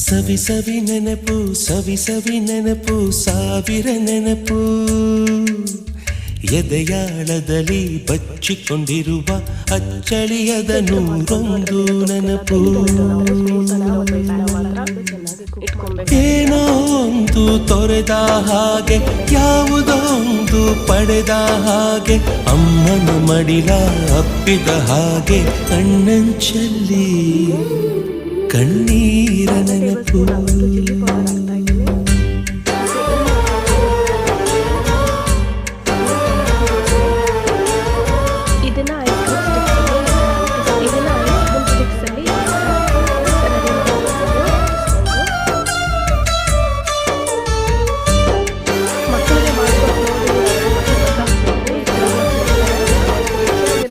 ಸವಿ ಸವಿ ನೆನಪು ಸವಿ ಸವಿ ನೆನಪು ಸಾವಿರ ನೆನಪು ಎದೆಯಾಳದಲ್ಲಿ ಬಚ್ಚಿಕೊಂಡಿರುವ ಅಚ್ಚಳಿಯದ ನೂರೊಂದು ನೆನಪು ಏನೋ ಒಂದು ತೊರೆದ ಹಾಗೆ ಯಾವುದೋ ಒಂದು ಪಡೆದ ಹಾಗೆ ಅಮ್ಮನ ಮಡಿಲ ಅಪ್ಪಿದ ಹಾಗೆ ಕಣ್ಣಂಚಲ್ಲಿ ಕಣ್ಣೀರ ನೆನಪು